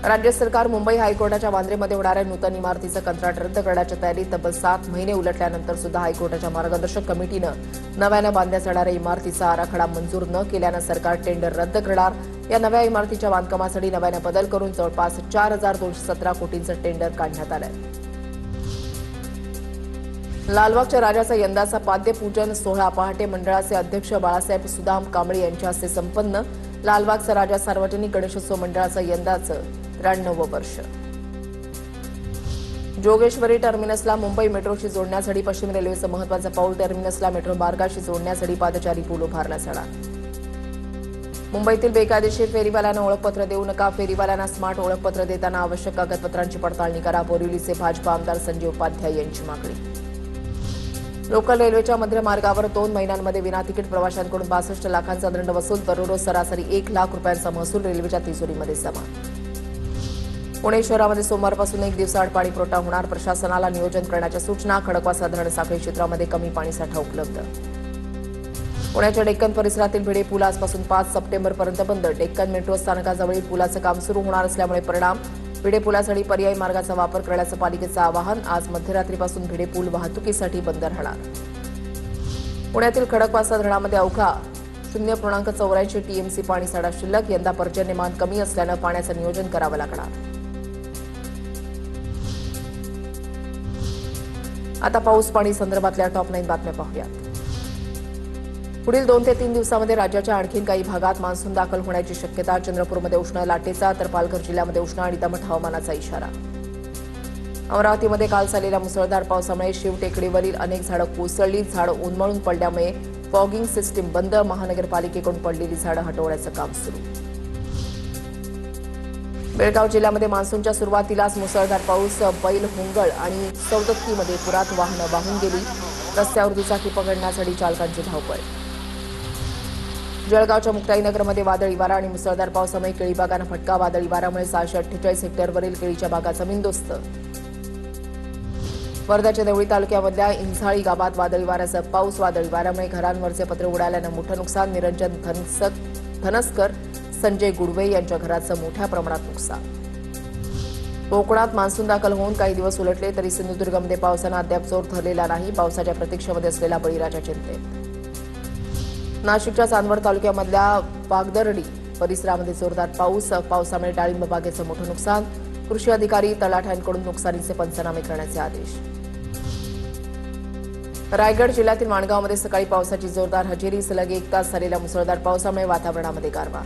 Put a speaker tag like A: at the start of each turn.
A: राज्य सरकार मुंबई हायकोर्टाच्या वांद्रेमध्ये होणाऱ्या नूतन इमारतीचं कंत्राट रद्द करण्याच्या तयारीत तब्बल 7 महिने उलटल्यानंतर सुद्धा हायकोर्टाच्या मार्गदर्शक कमिटीनं नव्यानं बांधण्यात येणाऱ्या इमारतीचा आराखडा मंजूर न केल्यानं सरकार टेंडर रद्द करणार. या नव्या इमारतीच्या बांधकामासाठी नव्यानं बदल करून जवळपास 4,217 कोटींचं टेंडर काढण्यात आलंय. लालबागच्या राजाचा यंदाचा पाद्यपूजन सोहळा पहाटे मंडळाचे अध्यक्ष बाळासाहेब सुदाम कांबळे यांच्या हस्ते संपन्न. लालबागचा राजा सार्वजनिक गणेशोत्सव मंडळाचं यंदाचं 93वं वर्ष. जोगेश्वरी टर्मिनसला मुंबई मेट्रोशी जोडण्यासाठी पश्चिम रेल्वेचं महत्त्वाचं पाऊल. टर्मिनसला मेट्रो मार्गाशी जोडण्यासाठी पादचारी पूल उभारला जाणार. मुंबईतील बेकायदेशीर फेरीवाल्यांना ओळखपत्र देऊ नका. फेरीवाल्यांना स्मार्ट ओळखपत्र देताना आवश्यक कागदपत्रांची पडताळणी करा. बोरिवलीचे भाजपा आमदार संजय उपाध्याय यांची मागणी. लोकल रेल्वेच्या मध्य मार्गावर 2 महिन्यांमध्ये विनातिकीट प्रवाशांकडून 62 लाखांचा दंड वसूल. दररोज सरासरी 1 लाख रुपयांचा महसूल रेल्वेच्या तिजोरीमध्ये जमा. पुणे शहरामध्ये सोमवारपासून 1 दिवसाआड पाणी पुरवठा होणार. प्रशासनाला नियोजन करण्याच्या सूचना. खडकवासला धरण साखळी क्षेत्रामध्ये कमी पाणीसाठा उपलब्ध. पुण्याच्या डेक्कन परिसरातील भिडे पूल आजपासून 5 सप्टेंबरपर्यंत बंद. डेक्कन मेट्रो स्थानकाजवळील पुलाचं काम सुरू होणार असल्यामुळे परिणाम. भिडे पुलासाठी पर्यायी मार्गाचा वापर करण्याचं पालिकेचं आवाहन. आज मध्यरात्रीपासून भिडे पूल वाहतुकीसाठी बंद राहणार. पुण्यातील खडकवासला धरणामध्ये अवघा 0.84 टीएमसी पाणीसाठा शिल्लक. यंदा पर्जन्यमान कमी असल्यानं पाण्याचं नियोजन करावं लागणार. आता पाऊस पाणी संदर्भातल्या टॉप 9 बातम्या पाहूयात. पुढील 2 ते 3 दिवसांमध्ये राज्याच्या आणखी काही भागात मान्सून दाखल होण्याची शक्यता. चंद्रपूरमध्ये उष्ण लाटेचा तर पालघर जिल्ह्यामध्ये उष्ण आणि दमट हवामानाचा इशारा. अमरावतीमध्ये काल झालेल्या मुसळधार पावसामुळे शिवटेकडीवरील अनेक झाडं कोसळली. झाडं उन्मळून पडल्यामुळे फॉगिंग सिस्टीम बंद. महानगरपालिकेकडून पडलेली झाडं हटवण्याचं काम सुरू. बेळगाव जिल्ह्यामध्ये मान्सूनच्या सुरुवातीलाच मुसळधार पाऊस. बैल हुंगळ आणि सौदत्तीमध्ये पुरात वाहनं वाहून गेली. रस्त्यावर दुचाकी पकडण्यासाठी चालकांची धावपळ. जळगावच्या मुक्ताईनगरमध्ये वादळी वारा आणि मुसळधार पावसामुळे केळी बागांना फटका. वादळी वाऱ्यामुळे 648 हेक्टरवरील केळीच्या बागा जमीनदोस्त. वर्ध्याच्या देवळी तालुक्यामधल्या इंझाळी गावात वादळी वाऱ्याचा पाऊस. वादळी वाऱ्यामुळे घरांवरचे पत्रे उडाल्यानं मोठं नुकसान. निरंजन धनसकर संजय गुडवे यांच्या घराचं मोठ्या प्रमाणात नुकसान. कोकणात मान्सून दाखल होऊन काही दिवस उलटले तरी सिंधुदुर्गमध्ये पावसानं अद्याप जोर धरलेला नाही. पावसाच्या प्रतीक्षेमध्ये असलेला बळीराजा चिंतेत. नाशिकच्या चांदवड तालुक्यामधल्या वागदर्डी परिसरामध्ये जोरदार पाऊस. पावसामुळे डाळिंब बागेचं मोठं नुकसान. कृषी अधिकारी तलाठ्यांकडून नुकसानीचे पंचनामे करण्याचे आदेश. रायगड जिल्ह्यातील माणगावमध्ये सकाळी पावसाची जोरदार हजेरी. सलग 1 तास झालेल्या मुसळधार पावसामुळे वातावरणामध्ये गारवा.